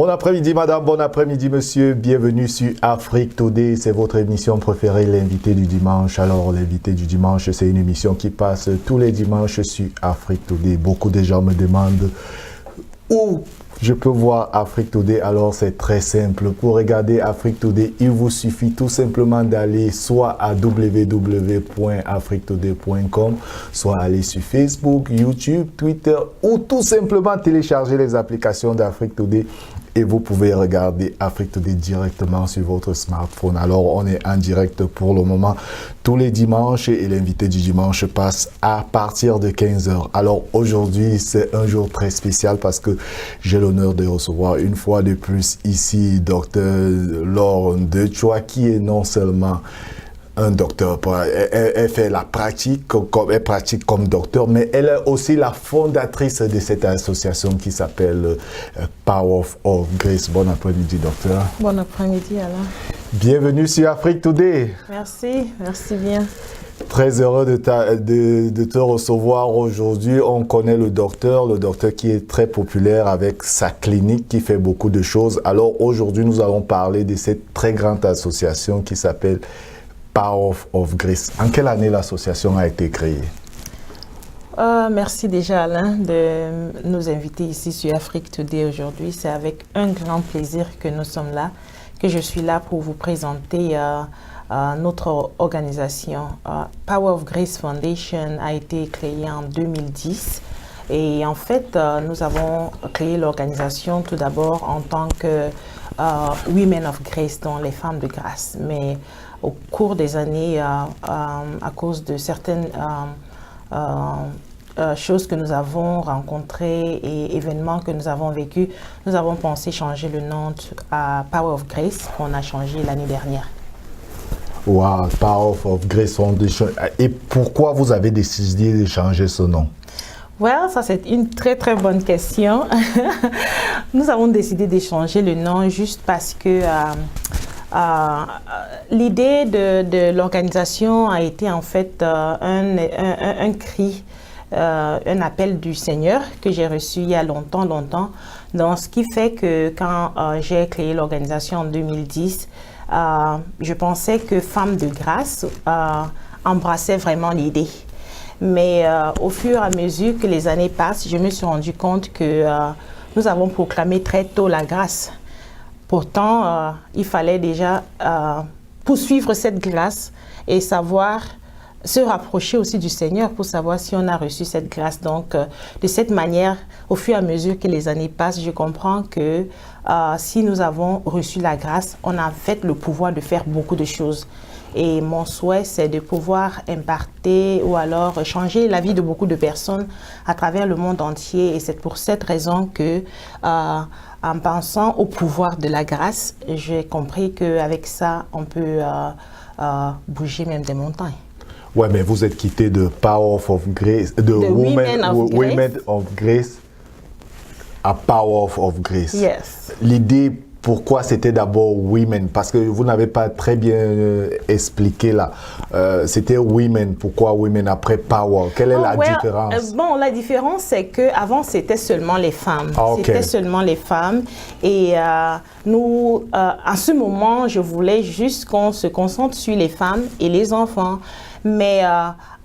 Bon après-midi madame, bon après-midi monsieur, bienvenue sur Afrique Today, c'est votre émission préférée, l'invité du dimanche. Alors l'invité du dimanche, c'est une émission qui passe tous les dimanches sur Afrique Today. Beaucoup de gens me demandent où je peux voir Afrique Today. Alors c'est très simple, pour regarder Afrique Today, il vous suffit tout simplement d'aller soit à www.afriquetoday.com, soit aller sur Facebook, YouTube, Twitter ou tout simplement télécharger les applications d'Afrique Today. Et vous pouvez regarder Afrique Today directement sur votre smartphone. Alors, on est en direct pour le moment tous les dimanches et l'invité du dimanche passe à partir de 15h. Alors, aujourd'hui, c'est un jour très spécial parce que j'ai l'honneur de recevoir une fois de plus ici Dr Laure Dechois qui est non seulement un docteur, elle fait la pratique, elle pratique comme docteur, mais elle est aussi la fondatrice de cette association qui s'appelle Power of Grace. Bon après-midi, docteur. Bon après-midi, Alain. Bienvenue sur Afrique Today. Merci, merci bien. Très heureux de te recevoir aujourd'hui. On connaît le docteur qui est très populaire avec sa clinique qui fait beaucoup de choses. Alors aujourd'hui, nous allons parler de cette très grande association qui s'appelle Power of Grace. En quelle année l'association a été créée? Merci déjà Alain de nous inviter ici sur Afrique Today aujourd'hui. C'est avec un grand plaisir que nous sommes là, que je suis là pour vous présenter notre organisation. Power of Grace Foundation a été créée en 2010 et en fait nous avons créé l'organisation tout d'abord en tant que Women of Grace, donc les femmes de grâce. Mais au cours des années, à cause de certaines choses que nous avons rencontrées et événements que nous avons vécus, nous avons pensé changer le nom à Power of Grace, qu'on a changé l'année dernière. Wow, Power of Grace Foundation. Et pourquoi vous avez décidé de changer ce nom? Well, ça c'est une très très bonne question. Nous avons décidé de changer le nom juste parce que l'idée de l'organisation a été en fait un cri, un appel du Seigneur que j'ai reçu il y a longtemps. Donc, ce qui fait que quand j'ai créé l'organisation en 2010, je pensais que Femmes de grâce embrassait vraiment l'idée. Mais au fur et à mesure que les années passent, je me suis rendu compte que nous avons proclamé très tôt la grâce. Pourtant, il fallait déjà poursuivre cette grâce et savoir se rapprocher aussi du Seigneur pour savoir si on a reçu cette grâce. Donc, de cette manière, au fur et à mesure que les années passent, je comprends que si nous avons reçu la grâce, on a en fait le pouvoir de faire beaucoup de choses. Et mon souhait, c'est de pouvoir imparter ou alors changer la vie de beaucoup de personnes à travers le monde entier. Et c'est pour cette raison que, en pensant au pouvoir de la grâce, j'ai compris qu'avec ça, on peut bouger même des montagnes. Ouais, mais vous êtes quitté de Power of Grace, de Women of Grace à Power of Grace. Yes. L'idée, pourquoi c'était d'abord Women? Parce que vous n'avez pas très bien expliqué là. C'était Women. Pourquoi Women après Power? Quelle est la différence? Bon, la différence, c'est qu'avant, c'était seulement les femmes. C'était seulement les femmes. Et nous, à ce moment, je voulais juste qu'on se concentre sur les femmes et les enfants. Mais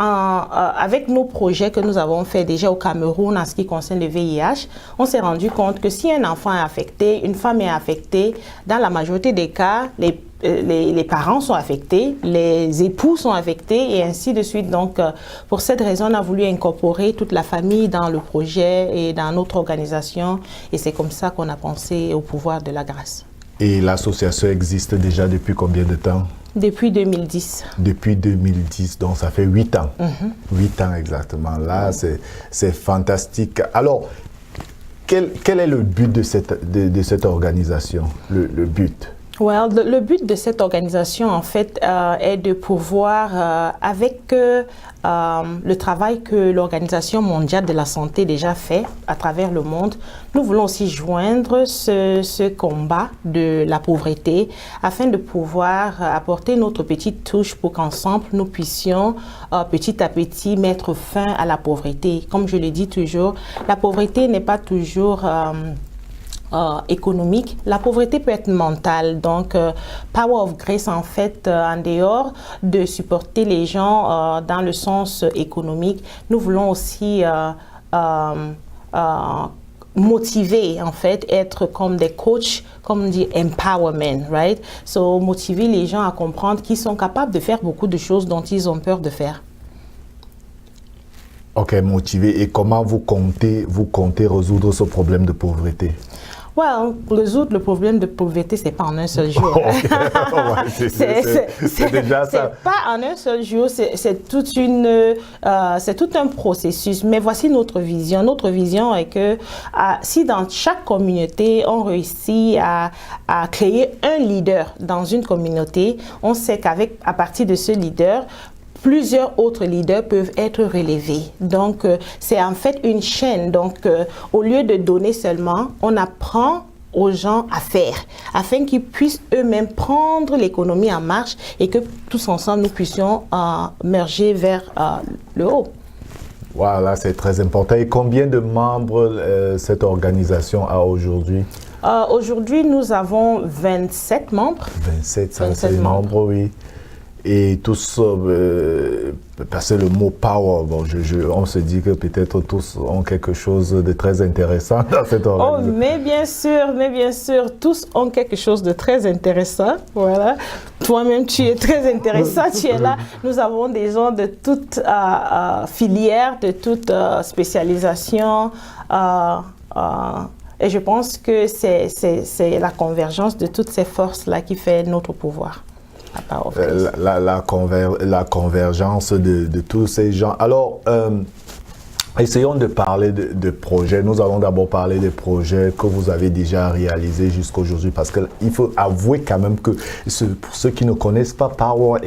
avec nos projets que nous avons fait déjà au Cameroun en ce qui concerne le VIH, on s'est rendu compte que si un enfant est affecté, une femme est affectée, dans la majorité des cas, les parents sont affectés, les époux sont affectés et ainsi de suite. Donc, pour cette raison, on a voulu incorporer toute la famille dans le projet et dans notre organisation. Et c'est comme ça qu'on a pensé au pouvoir de la grâce. Et l'association existe déjà depuis combien de temps? Depuis 2010. Depuis 2010, donc ça fait 8 ans. 8 ans exactement. Là, c'est fantastique. Alors, quel est le but de cette organisation? Le but? Well, le but de cette organisation, en fait, est de pouvoir, avec le travail que l'Organisation mondiale de la santé déjà fait à travers le monde, nous voulons aussi joindre ce combat de la pauvreté afin de pouvoir apporter notre petite touche pour qu'ensemble, nous puissions petit à petit mettre fin à la pauvreté. Comme je le dis toujours, la pauvreté n'est pas toujours économique, la pauvreté peut être mentale. Donc, Power of Grace, en fait, en dehors de supporter les gens dans le sens économique, nous voulons aussi motiver, en fait, être comme des coachs, comme on dit, empowerment, right? So, motiver les gens à comprendre qu'ils sont capables de faire beaucoup de choses dont ils ont peur de faire. Ok, motivé. Et comment vous comptez résoudre ce problème de pauvreté? Well, résoudre le problème de pauvreté, c'est pas en un seul jour. C'est déjà ça. C'est pas en un seul jour, c'est tout un processus. Mais voici notre vision. Notre vision est que si dans chaque communauté, on réussit à créer un leader dans une communauté, on sait qu'à partir de ce leader, plusieurs autres leaders peuvent être relevés. Donc, c'est en fait une chaîne. Donc, au lieu de donner seulement, on apprend aux gens à faire, afin qu'ils puissent eux-mêmes prendre l'économie en marche et que tous ensemble, nous puissions merger vers le haut. Voilà, c'est très important. Et combien de membres cette organisation a aujourd'hui? Aujourd'hui, nous avons 27 membres. 27, ça c'est les membres, oui. Et tous, parce que le mot power, bon, on se dit que peut-être tous ont quelque chose de très intéressant dans cette organisation. Oh, mais bien sûr, tous ont quelque chose de très intéressant. Voilà. Toi-même, tu es très intéressant, tu es là. Nous avons des gens de toutes filières, de toutes spécialisations. Et je pense que c'est la convergence de toutes ces forces-là qui fait notre pouvoir. La convergence de tous ces gens. Alors, essayons de parler de projets. Nous allons d'abord parler des projets que vous avez déjà réalisés jusqu'à aujourd'hui, parce qu'il faut avouer quand même que pour ceux qui ne connaissent pas, Power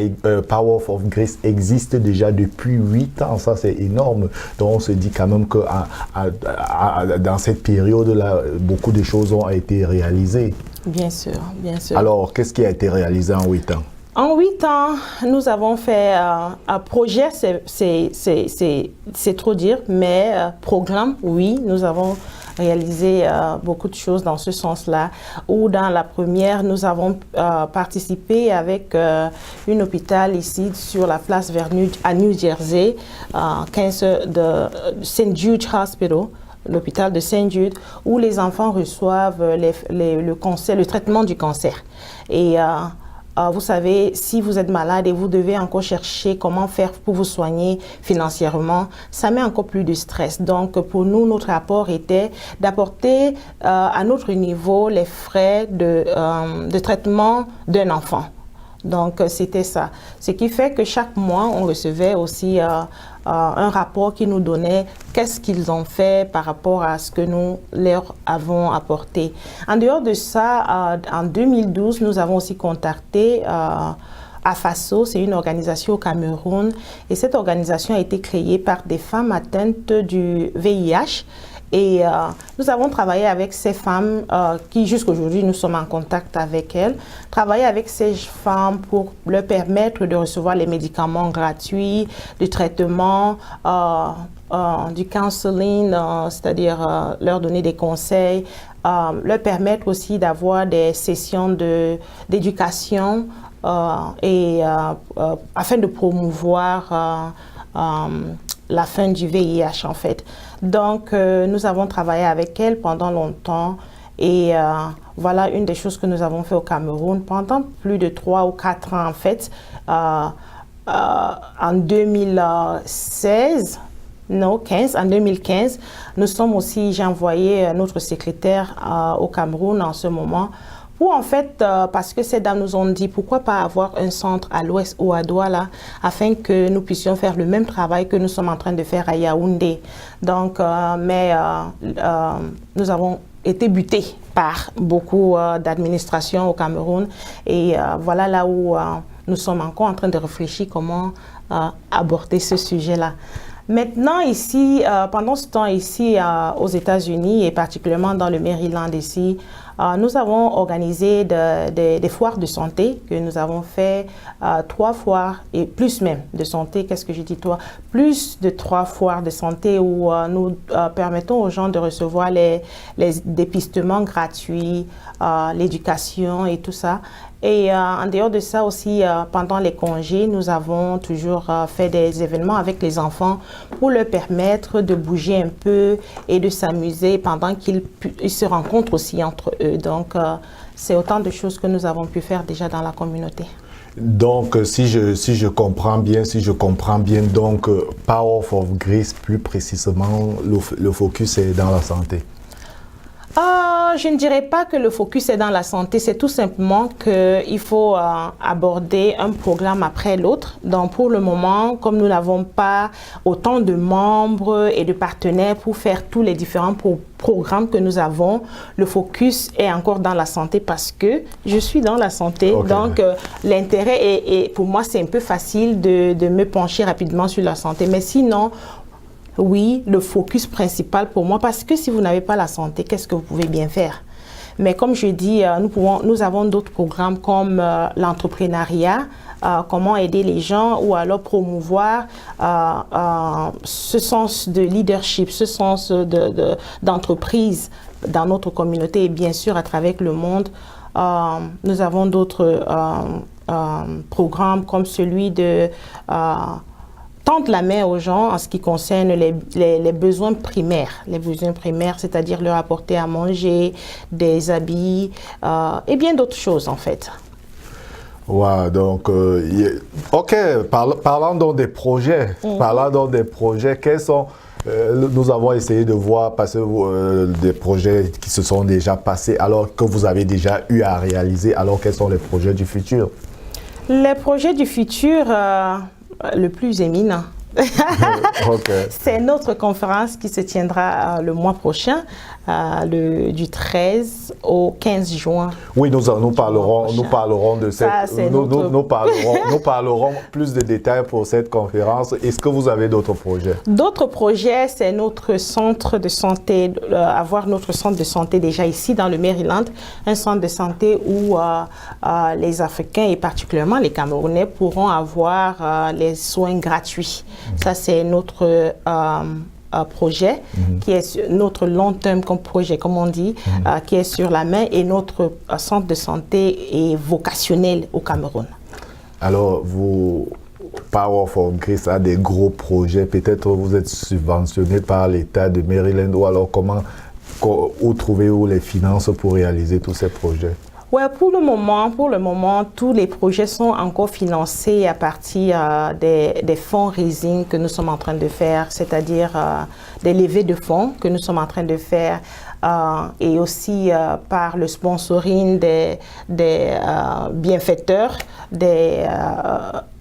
of Grace existe déjà depuis 8 ans. Ça, c'est énorme. Donc, on se dit quand même que dans cette période-là, beaucoup de choses ont été réalisées. Bien sûr, bien sûr. Alors, qu'est-ce qui a été réalisé en 8 ans? En 8 ans, nous avons fait un projet, c'est trop dire, mais programme, oui, nous avons réalisé beaucoup de choses dans ce sens-là. Ou dans la première, nous avons participé avec un hôpital ici sur la place Vernude à New Jersey, de St. Jude Hospital, l'hôpital de St. Jude, où les enfants reçoivent le traitement du cancer. Et vous savez, si vous êtes malade et vous devez encore chercher comment faire pour vous soigner financièrement, ça met encore plus de stress. Donc, pour nous, notre apport était d'apporter à notre niveau les frais de traitement d'un enfant. Donc, c'était ça. Ce qui fait que chaque mois, on recevait aussi un rapport qui nous donnait qu'est-ce qu'ils ont fait par rapport à ce que nous leur avons apporté. En dehors de ça, en 2012, nous avons aussi contacté AFASO, c'est une organisation au Cameroun, et cette organisation a été créée par des femmes atteintes du VIH. Et nous avons travaillé avec ces femmes qui, jusqu'aujourd'hui, nous sommes en contact avec elles. Travailler avec ces femmes pour leur permettre de recevoir les médicaments gratuits, du traitement, du counseling, c'est-à-dire leur donner des conseils, leur permettre aussi d'avoir des sessions d'éducation afin de promouvoir la fin du VIH, en fait. Donc, nous avons travaillé avec elle pendant longtemps et voilà une des choses que nous avons fait au Cameroun pendant plus de 3 ou 4 ans, en fait. En 2015, nous sommes aussi, j'ai envoyé notre secrétaire au Cameroun en ce moment, où en fait, parce que ces dames nous ont dit pourquoi pas avoir un centre à l'ouest ou à Douala, afin que nous puissions faire le même travail que nous sommes en train de faire à Yaoundé. Donc, nous avons été butés par beaucoup d'administrations au Cameroun et voilà là où nous sommes encore en train de réfléchir comment aborder ce sujet-là. Maintenant, ici, pendant ce temps ici aux États-Unis et particulièrement dans le Maryland ici, nous avons organisé des foires de santé que nous avons fait 3 foires et plus même de santé. Qu'est-ce que je dis toi? Plus de 3 foires de santé où nous permettons aux gens de recevoir les dépistements gratuits, l'éducation et tout ça. Et en dehors de ça aussi, pendant les congés, nous avons toujours fait des événements avec les enfants pour leur permettre de bouger un peu et de s'amuser pendant qu'ils se rencontrent aussi entre eux. Donc, c'est autant de choses que nous avons pu faire déjà dans la communauté. Donc, si je comprends bien, donc Power of Grace, plus précisément, le focus est dans la santé. Je ne dirais pas que le focus est dans la santé, c'est tout simplement qu'il faut aborder un programme après l'autre. Donc pour le moment, comme nous n'avons pas autant de membres et de partenaires pour faire tous les différents programmes que nous avons, le focus est encore dans la santé parce que je suis dans la santé. Okay. Donc l'intérêt est, pour moi, c'est un peu facile de me pencher rapidement sur la santé. Mais sinon, oui, le focus principal pour moi, parce que si vous n'avez pas la santé, qu'est-ce que vous pouvez bien faire? Mais comme je dis, nous avons d'autres programmes comme l'entrepreneuriat, comment aider les gens ou alors promouvoir ce sens de leadership, ce sens d'entreprise dans notre communauté et bien sûr à travers le monde. Nous avons d'autres programmes comme celui de tendre la main aux gens en ce qui concerne les besoins primaires. Les besoins primaires, c'est-à-dire leur apporter à manger, des habits et bien d'autres choses en fait. Wow, donc, ok, parlons donc des projets. Parlons donc des projets. Quels sont, nous avons essayé de voir passer des projets qui se sont déjà passés, alors que vous avez déjà eu à réaliser. Alors, quels sont les projets du futur? Les projets du futur, le plus éminent, okay. C'est notre conférence qui se tiendra le mois prochain, du 13 au 15 juin. Oui, nous parlerons de cette, nous parlerons plus de détails pour cette conférence. Est-ce que vous avez d'autres projets? D'autres projets, c'est notre centre de santé, avoir notre centre de santé déjà ici dans le Maryland, un centre de santé où les Africains et particulièrement les Camerounais pourront avoir les soins gratuits. Ça, c'est notre projet, qui est notre long-term projet, comme on dit, qui est sur la main, et notre centre de santé est vocationnel au Cameroun. Alors, Power of Grace a des gros projets. Peut-être vous êtes subventionné par l'État de Maryland, ou alors où trouvez-vous les finances pour réaliser tous ces projets? Ouais, pour le moment, tous les projets sont encore financés à partir des fundraising que nous sommes en train de faire, c'est-à-dire des levées de fonds que nous sommes en train de faire, et aussi par le sponsoring des bienfaiteurs, des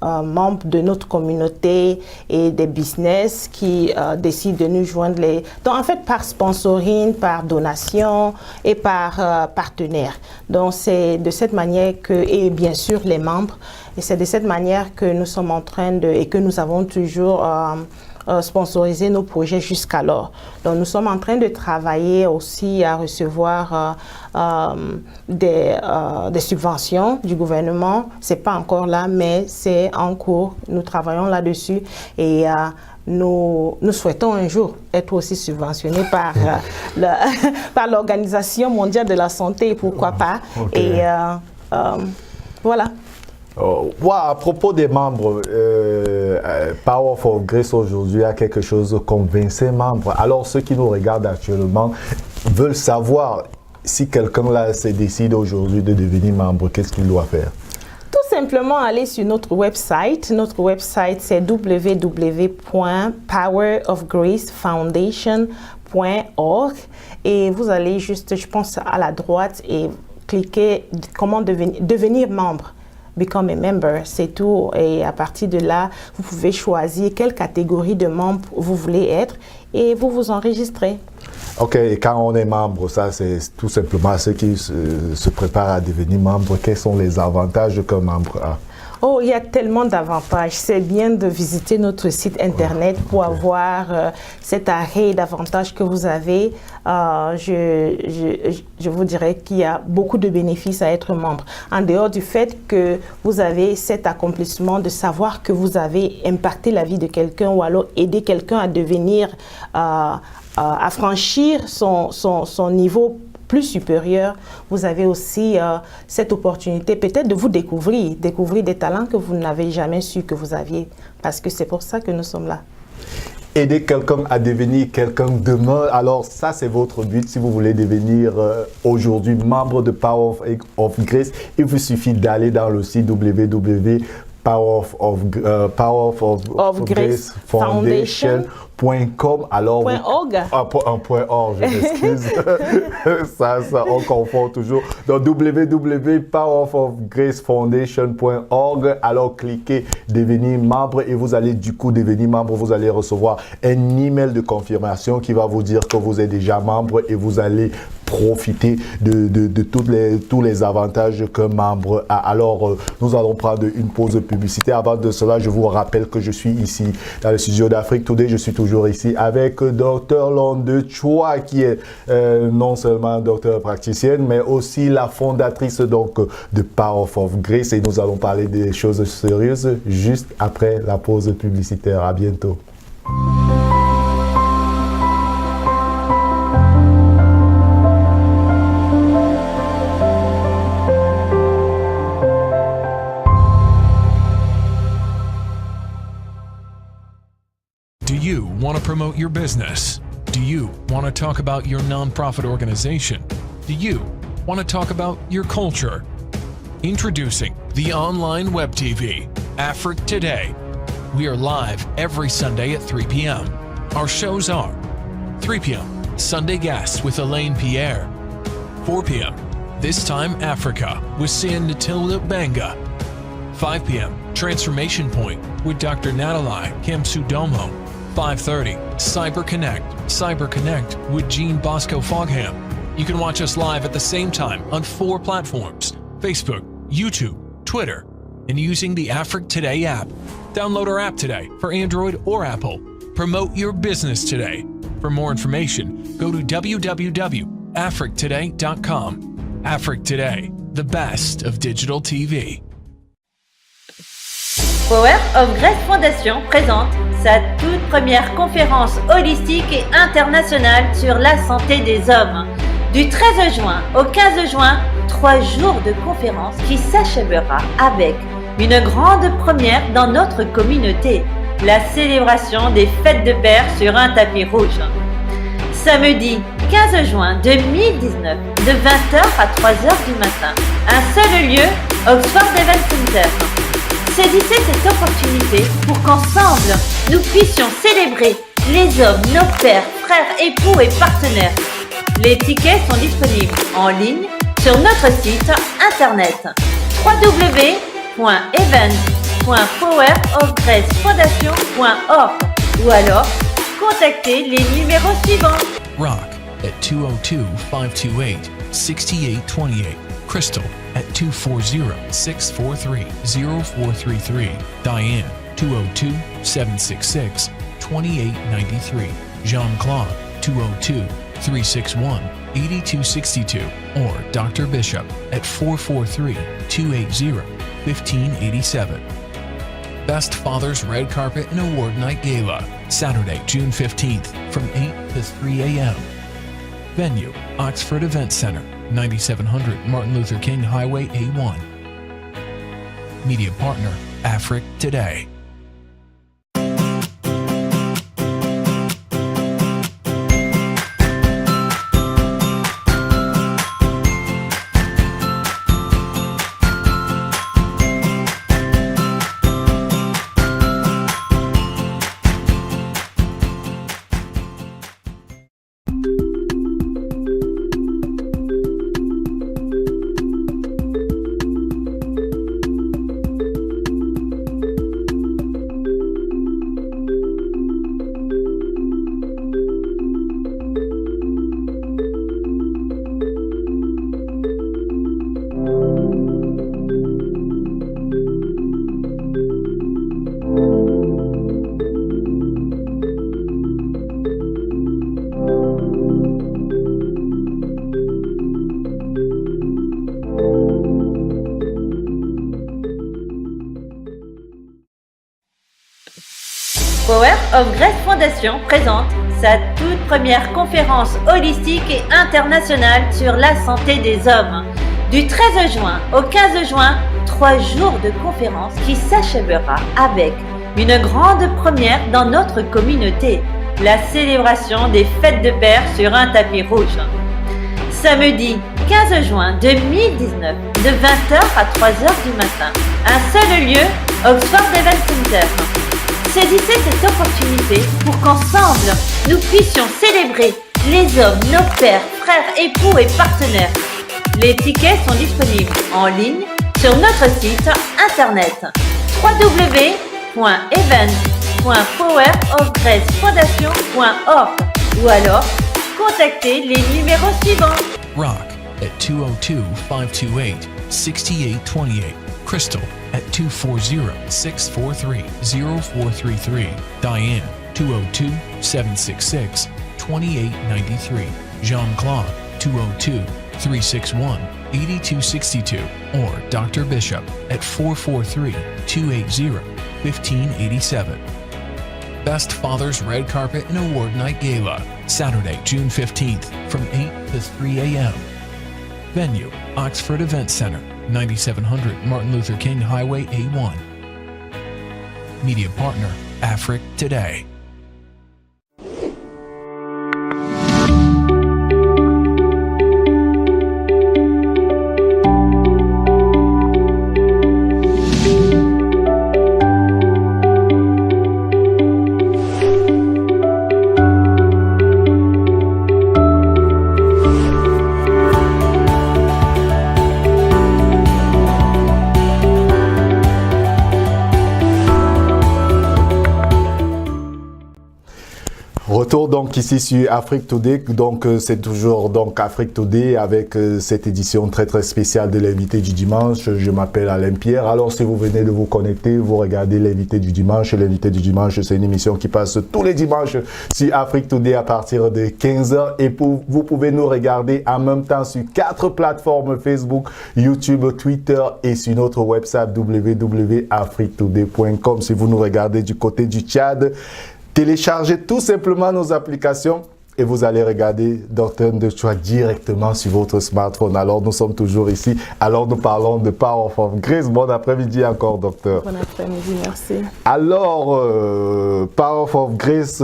membres de notre communauté et des business qui décident de nous joindre. Donc en fait, par sponsoring, par donation et par partenaire. Donc c'est de cette manière et bien sûr les membres, et c'est de cette manière que nous sommes en train et que nous avons toujours sponsoriser nos projets jusqu'alors. Donc nous sommes en train de travailler aussi à recevoir des subventions du gouvernement. C'est pas encore là, mais c'est en cours. Nous travaillons là-dessus et nous souhaitons un jour être aussi subventionnés par par l'Organisation mondiale de la santé, pourquoi pas. Okay. Et voilà. À propos des membres, Power of Grace aujourd'hui a quelque chose comme 25 membres. Alors ceux qui nous regardent actuellement veulent savoir si quelqu'un là se décide aujourd'hui de devenir membre, qu'est-ce qu'il doit faire? Tout simplement aller sur notre website. Notre website c'est www.powerofgracefoundation.org et vous allez juste, je pense, à la droite et cliquer comment devenir membre. Become a member, c'est tout. Et à partir de là, vous pouvez choisir quelle catégorie de membre vous voulez être et vous vous enregistrez. Ok, et quand on est membre, ça c'est tout simplement ceux qui se préparent à devenir membre. Quels sont les avantages qu'un membre a? Oh, il y a tellement d'avantages. C'est bien de visiter notre site internet pour avoir cet array d'avantages que vous avez. Je vous dirais qu'il y a beaucoup de bénéfices à être membre. En dehors du fait que vous avez cet accomplissement de savoir que vous avez impacté la vie de quelqu'un ou alors aidé quelqu'un à devenir, à franchir son niveau plus supérieur, vous avez aussi cette opportunité peut-être de vous découvrir des talents que vous n'avez jamais su que vous aviez, parce que c'est pour ça que nous sommes là. Aider quelqu'un à devenir quelqu'un demain, alors ça c'est votre but. Si vous voulez devenir aujourd'hui membre de Power of Grace, il vous suffit d'aller dans le site www.Power of Grace Foundation.com. Alors, .org. .org, je m'excuse. ça, on confond toujours. Donc, www.powerofgracefoundation.org. Alors, cliquez devenir membre et vous allez du coup devenir membre. Vous allez recevoir un email de confirmation qui va vous dire que vous êtes déjà membre et vous allez profiter de tous les avantages qu'un membre a. Alors, nous allons prendre une pause publicitaire. Avant de cela, je vous rappelle que je suis ici dans le studio d'Afrique Today. Je suis toujours ici avec Dr Londe Chua, qui est non seulement docteur praticienne, mais aussi la fondatrice donc de Power of Grace. Et nous allons parler des choses sérieuses juste après la pause publicitaire. À bientôt. Do you want to promote your business? Do you want to talk about your nonprofit organization? Do you want to talk about your culture? Introducing the online web TV, Afrique Today. We are live every Sunday at 3 p.m. Our shows are 3 p.m. Sunday Guests with Elaine Pierre. 4 p.m. This Time Africa with San Natilda Banga. 5 p.m. Transformation Point with Dr. Natalie Kamsudomo. 5:30 Cyber Connect with Jean Bosco Fogham. You can watch us live at the same time on 4 platforms: Facebook, YouTube, Twitter, and using the Afrique Today app. Download our app today for Android or Apple. Promote your business today. For more information, go to www.afriquetoday.com. Afrique Today, the best of digital TV. Power of Grace Foundation présente sa toute première conférence holistique et internationale sur la santé des hommes. Du 13 juin au 15 juin, 3 jours de conférence qui s'achèvera avec une grande première dans notre communauté, la célébration des fêtes de pères sur un tapis rouge. Samedi 15 juin 2019, de 20h à 3h du matin, un seul lieu, Oxford Event Center. Saisissez cette opportunité pour qu'ensemble, nous puissions célébrer les hommes, nos pères, frères, époux et partenaires. Les tickets sont disponibles en ligne sur notre site internet www.event.powerofgracefoundation.org ou alors contactez les numéros suivants. Rock at 202-528-6828. Crystal at 240-643-0433. Diane, 202-766-2893. Jean-Claude, 202-361-8262. Or Dr. Bishop at 443-280-1587. Best Father's Red Carpet and Award Night Gala, Saturday, June 15th from 8 to 3 a.m. Venue, Oxford Event Center, 9700 Martin Luther King Highway A1. Media partner, Afrique Today. Power of Grace Foundation présente sa toute première conférence holistique et internationale sur la santé des hommes. Du 13 juin au 15 juin, 3 jours de conférence qui s'achèvera avec une grande première dans notre communauté, la célébration des fêtes de pères sur un tapis rouge. Samedi 15 juin 2019, de 20h à 3h du matin, un seul lieu, Oxford Event Center. Saisissez cette opportunité pour qu'ensemble, nous puissions célébrer les hommes, nos pères, frères, époux et partenaires. Les tickets sont disponibles en ligne sur notre site internet www.event.powerofgracefondation.org ou alors contactez les numéros suivants. Rock at 202-528-6828. Crystal at 240-643-0433. Diane, 202-766-2893. Jean-Claude, 202-361-8262. Or Dr. Bishop at 443-280-1587. Best Father's Red Carpet and Award Night Gala, Saturday, June 15th from 8 to 3 a.m. Venue, Oxford Event Center, 9700 Martin Luther King Highway A1. Media partner, Afric Today. Retour donc ici sur Afrique Today, donc c'est toujours donc Afrique Today avec cette édition très spéciale de l'invité du dimanche. Je m'appelle Alain Pierre. Alors si vous venez de vous connecter, vous regardez l'invité du dimanche. L'invité du dimanche, c'est une émission qui passe tous les dimanches sur Afrique Today à partir de 15h et vous pouvez nous regarder en même temps sur 4 plateformes: Facebook, YouTube, Twitter et sur notre website www.afriquetoday.com. Si vous nous regardez du côté du Tchad, téléchargez tout simplement nos applications et vous allez regarder Docteur Ndechoua directement sur votre smartphone. Alors, nous sommes toujours ici. Alors, nous parlons de Power of Grace. Bon après-midi encore, docteur. Bon après-midi, merci. Alors, Power of Grace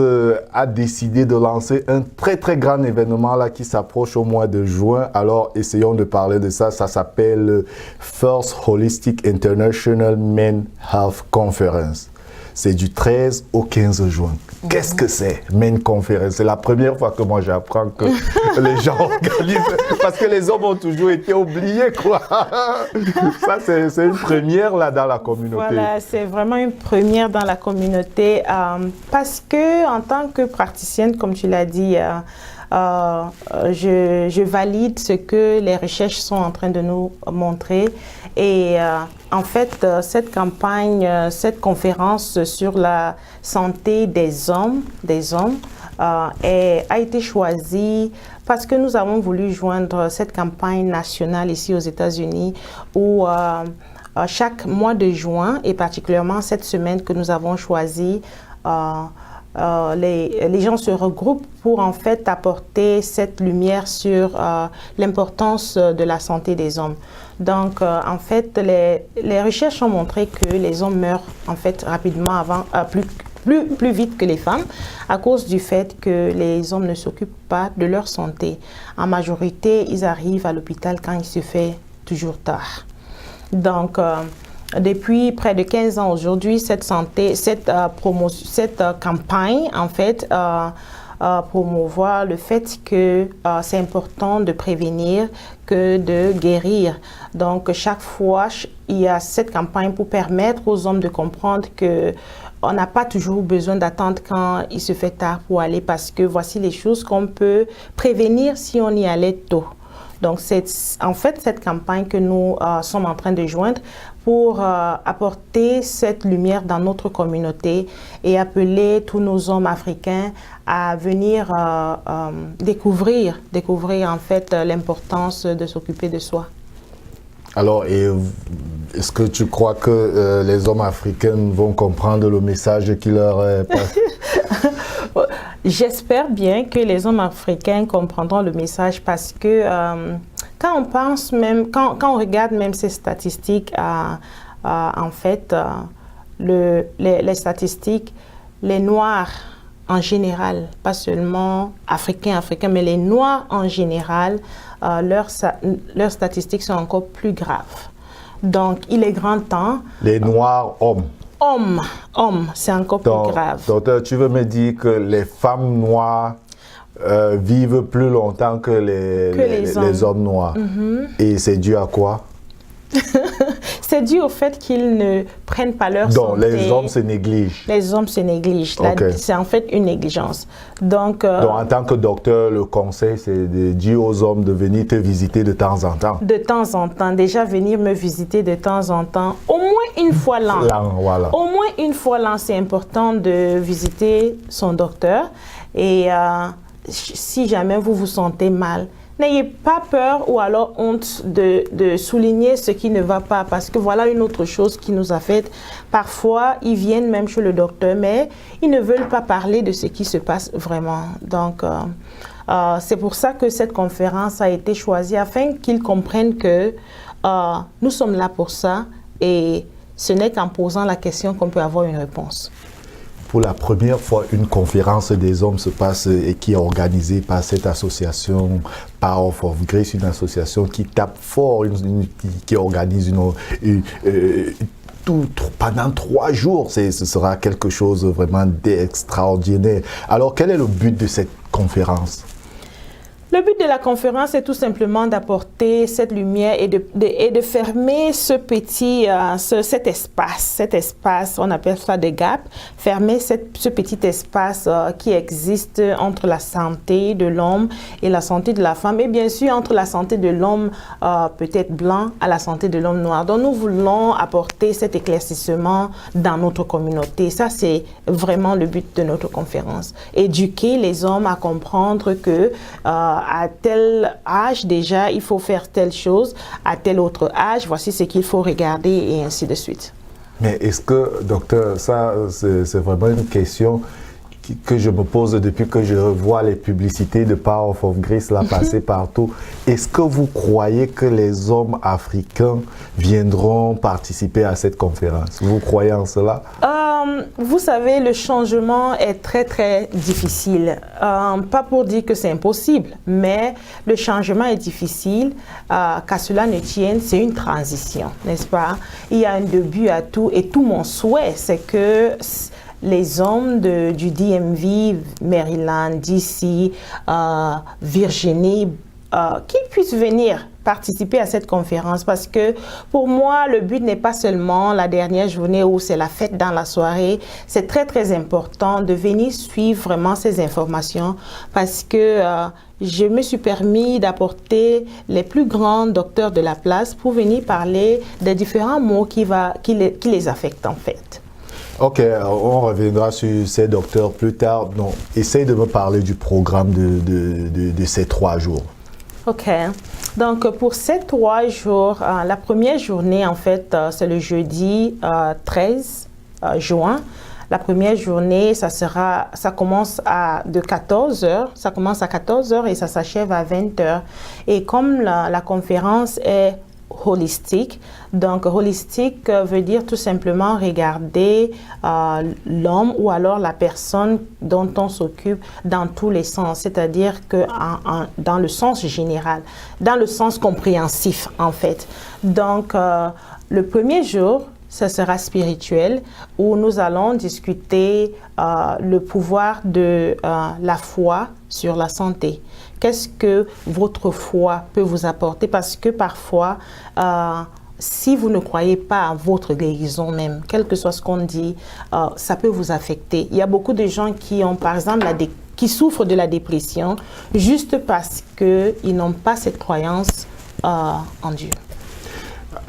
a décidé de lancer un très grand événement là qui s'approche au mois de juin. Alors, essayons de parler de ça. Ça s'appelle First Holistic International Men Health Conference. C'est du 13 au 15 juin. Qu'est-ce que c'est, Men Conference? C'est la première fois que moi j'apprends que les gens organisent, parce que les hommes ont toujours été oubliés, quoi. Ça, c'est une première là dans la communauté. Voilà, c'est vraiment une première dans la communauté parce que en tant que praticienne, comme tu l'as dit, je valide ce que les recherches sont en train de nous montrer. Et en fait, cette campagne, cette conférence sur la santé des hommes a été choisie parce que nous avons voulu joindre cette campagne nationale ici aux États-Unis où chaque mois de juin, et particulièrement cette semaine que nous avons choisie, les gens se regroupent pour en fait apporter cette lumière sur l'importance de la santé des hommes. Donc, en fait, les recherches ont montré que les hommes meurent en fait rapidement plus vite que les femmes à cause du fait que les hommes ne s'occupent pas de leur santé. En majorité, ils arrivent à l'hôpital quand il se fait toujours tard. Donc, depuis près de 15 ans aujourd'hui, cette campagne, en fait, promouvoir le fait que c'est important de prévenir que de guérir. Donc, chaque fois, il y a cette campagne pour permettre aux hommes de comprendre que on n'a pas toujours besoin d'attendre quand il se fait tard pour aller, parce que voici les choses qu'on peut prévenir si on y allait tôt. Donc, c'est en fait cette campagne que nous sommes en train de joindre pour apporter cette lumière dans notre communauté et appeler tous nos hommes africains à venir découvrir en fait l'importance de s'occuper de soi. Alors, et Est-ce que tu crois que les hommes africains vont comprendre le message qui leur est passé? J'espère bien que les hommes africains comprendront le message parce que quand on pense même, quand on regarde même ces statistiques, en fait, les statistiques, les Noirs en général, pas seulement africains, mais les Noirs en général, leurs statistiques sont encore plus graves. Donc, il est grand temps. Les Noirs hommes. Hommes, c'est encore plus grave. Docteur, tu veux me dire que les femmes noires vivent plus longtemps que les hommes noirs. Et c'est dû à quoi? C'est dû au fait qu'ils ne prennent pas leur santé. Donc, les hommes se négligent. Les hommes se négligent. Okay. C'est en fait une négligence. Donc, en tant que docteur, le conseil, c'est de dire aux hommes de venir te visiter de temps en temps. De temps en temps. Déjà, venir me visiter de temps en temps. Au moins une fois l'an. Voilà. Au moins une fois l'an, c'est important de visiter son docteur. Et si jamais vous vous sentez mal, n'ayez pas peur ou alors honte de souligner ce qui ne va pas, parce que voilà une autre chose qui nous affecte. Parfois, ils viennent même chez le docteur, mais ils ne veulent pas parler de ce qui se passe vraiment. Donc, c'est pour ça que cette conférence a été choisie, afin qu'ils comprennent que nous sommes là pour ça et ce n'est qu'en posant la question qu'on peut avoir une réponse. Pour la première fois, une conférence des hommes se passe et qui est organisée par cette association Power of Grace, une association qui tape fort, qui organise pendant 3 jours. Ce sera quelque chose vraiment d'extraordinaire. Alors, quel est le but de cette conférence? Le but de la conférence est tout simplement d'apporter cette lumière et de fermer cet espace, on appelle ça des gaps, fermer ce petit espace qui existe entre la santé de l'homme et la santé de la femme, et bien sûr entre la santé de l'homme peut-être blanc à la santé de l'homme noir. Donc nous voulons apporter cet éclaircissement dans notre communauté. Ça, c'est vraiment le but de notre conférence. Éduquer les hommes à comprendre que à tel âge déjà, il faut faire telle chose, à tel autre âge, voici ce qu'il faut regarder et ainsi de suite. Mais est-ce que, docteur, ça c'est vraiment une question que je me pose depuis que je revois les publicités de Power of Grace là passer partout. Est-ce que vous croyez que les hommes africains viendront participer à cette conférence? Vous croyez en cela? Vous savez, le changement est très très difficile. Pas pour dire que c'est impossible, mais le changement est difficile. Qu'à cela ne tienne, c'est une transition, n'est-ce pas? Il y a un début à tout et tout mon souhait, c'est que les hommes du DMV, Maryland, DC, Virginie, qu'ils puissent venir participer à cette conférence, parce que pour moi, le but n'est pas seulement la dernière journée où c'est la fête dans la soirée. C'est très, très important de venir suivre vraiment ces informations, parce que je me suis permis d'apporter les plus grands docteurs de la place pour venir parler des différents mots qui les affectent en fait. Ok, on reviendra sur ces docteurs plus tard. Non, essaye de me parler du programme de ces 3 jours. Ok, donc pour ces 3 jours, la première journée en fait, c'est le jeudi 13 juin. La première journée, ça commence de 14h, ça commence à 14h et ça s'achève à 20h. Et comme la conférence est holistique. Donc, holistique veut dire tout simplement regarder l'homme ou alors la personne dont on s'occupe dans tous les sens, c'est-à-dire que dans le sens général, dans le sens compréhensif en fait. Donc, le premier jour, ce sera spirituel, où nous allons discuter le pouvoir de la foi sur la santé. Qu'est-ce que votre foi peut vous apporter? Parce que parfois, si vous ne croyez pas à votre guérison même, quel que soit ce qu'on dit, ça peut vous affecter. Il y a beaucoup de gens qui ont, par exemple, qui souffrent de la dépression juste parce qu'ils n'ont pas cette croyance en Dieu.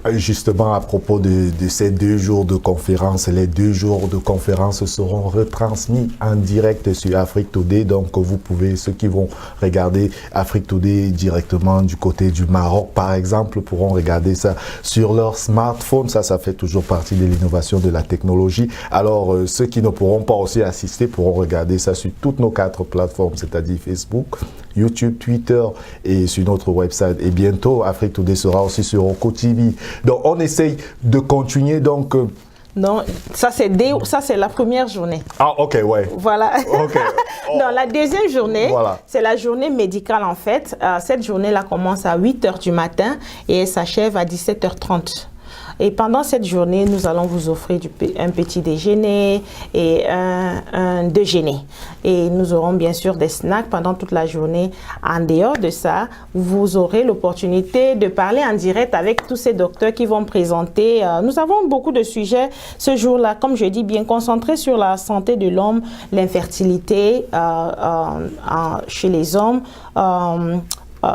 Justement, à propos de ces 2 jours de conférence, les 2 jours de conférence seront retransmis en direct sur Afrique Today. Donc, vous pouvez, ceux qui vont regarder Afrique Today directement du côté du Maroc, par exemple, pourront regarder ça sur leur smartphone. Ça fait toujours partie de l'innovation de la technologie. Alors, ceux qui ne pourront pas aussi assister pourront regarder ça sur toutes nos 4 plateformes, c'est-à-dire Facebook, YouTube, Twitter et sur notre website. Et bientôt, Afrique Today sera aussi sur Oko TV. Donc, on essaye de continuer. Donc, non, ça c'est la première journée. Ah, ok, ouais. Voilà. Okay. Oh. Non, la deuxième journée, voilà. C'est la journée médicale en fait. Cette journée-là commence à 8h du matin et elle s'achève à 17h30. Et pendant cette journée, nous allons vous offrir un petit déjeuner et un déjeuner. Et nous aurons bien sûr des snacks pendant toute la journée. En dehors de ça, vous aurez l'opportunité de parler en direct avec tous ces docteurs qui vont présenter. Nous avons beaucoup de sujets ce jour-là, comme je dis, bien concentrés sur la santé de l'homme, l'infertilité chez les hommes,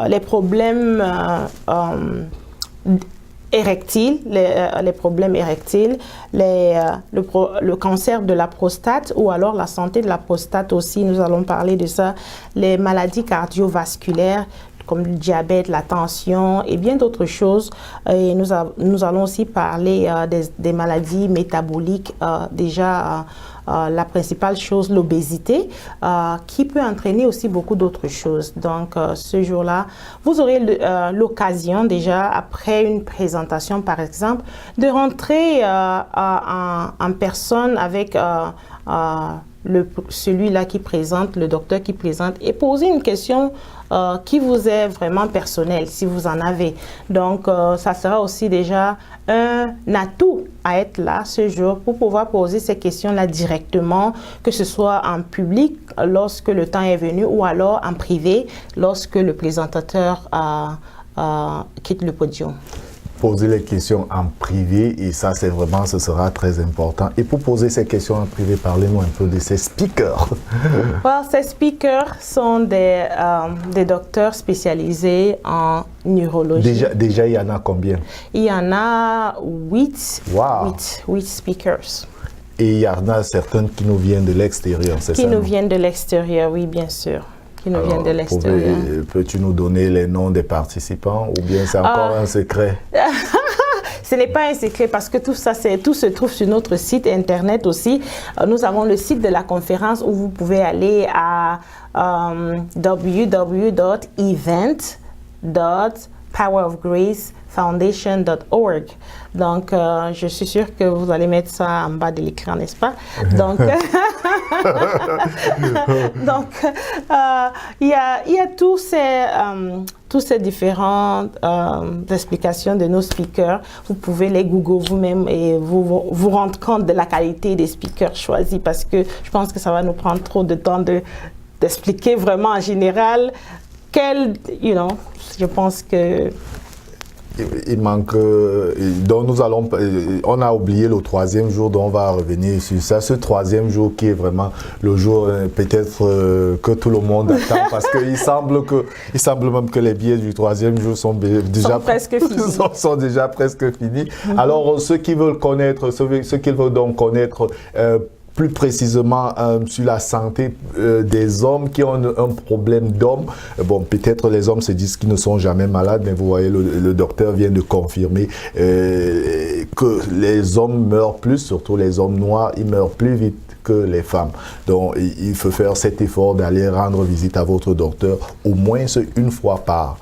les problèmes érectiles, les problèmes érectiles, le cancer de la prostate ou alors la santé de la prostate aussi, nous allons parler de ça, les maladies cardiovasculaires comme le diabète, la tension et bien d'autres choses. Et nous allons aussi parler des maladies métaboliques, la principale chose, l'obésité, qui peut entraîner aussi beaucoup d'autres choses. Donc, ce jour-là, vous aurez l'occasion déjà, après une présentation par exemple, de rentrer en personne avec celui-là qui présente, le docteur qui présente, et poser une question qui vous est vraiment personnelle, si vous en avez. Donc, ça sera aussi déjà un atout à être là ce jour pour pouvoir poser ces questions-là directement, que ce soit en public lorsque le temps est venu ou alors en privé lorsque le présentateur quitte le podium. Poser les questions en privé et ça c'est vraiment, ce sera très important. Et pour poser ces questions en privé, parlez-nous un peu de ces speakers. Well, ces speakers sont des docteurs spécialisés en neurologie. Déjà, il y en a combien? Il y en a 8, wow. 8 speakers. Et il y en a certaines qui nous viennent de l'extérieur, c'est ça? Qui nous viennent de l'extérieur, oui, bien sûr. Qui nous viennent de l'extérieur. Peux-tu nous donner les noms des participants ou bien c'est encore un secret? Ce n'est pas un secret parce que tout se trouve sur notre site internet aussi. Nous avons le site de la conférence où vous pouvez aller à www.event.powerofgracefoundation.org. Donc, je suis sûre que vous allez mettre ça en bas de l'écran, n'est-ce pas? Donc, il y a tous ces différentes explications de nos speakers. Vous pouvez les Google vous-même et vous rendre compte de la qualité des speakers choisis parce que je pense que ça va nous prendre trop de temps d'expliquer vraiment en général je pense que il manque, donc on a oublié le 3e jour, donc on va revenir sur ça. Ce 3e jour qui est vraiment le jour peut-être que tout le monde attend parce qu'il semble même que les billets du 3e jour sont déjà presque finis. sont déjà presque finis. Alors ceux qui veulent connaître, ceux qui veulent donc connaître plus précisément sur la santé des hommes qui ont un problème d'hommes. Bon, peut-être les hommes se disent qu'ils ne sont jamais malades, mais vous voyez, le docteur vient de confirmer que les hommes meurent plus, surtout les hommes noirs, ils meurent plus vite que les femmes. Donc, il faut faire cet effort d'aller rendre visite à votre docteur au moins une fois par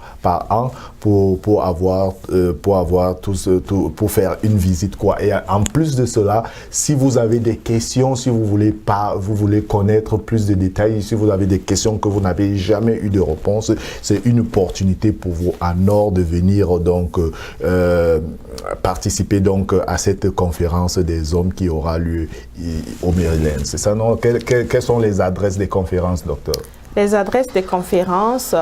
an pour faire une visite quoi. Et en plus de cela, si vous avez des questions, si vous voulez connaître plus de détails, si vous avez des questions que vous n'avez jamais eu de réponse, c'est une opportunité pour vous en or de venir donc participer donc à cette conférence des hommes qui aura lieu au Maryland. C'est ça, non? Quelles sont les adresses des conférences, docteur? Les adresses des conférences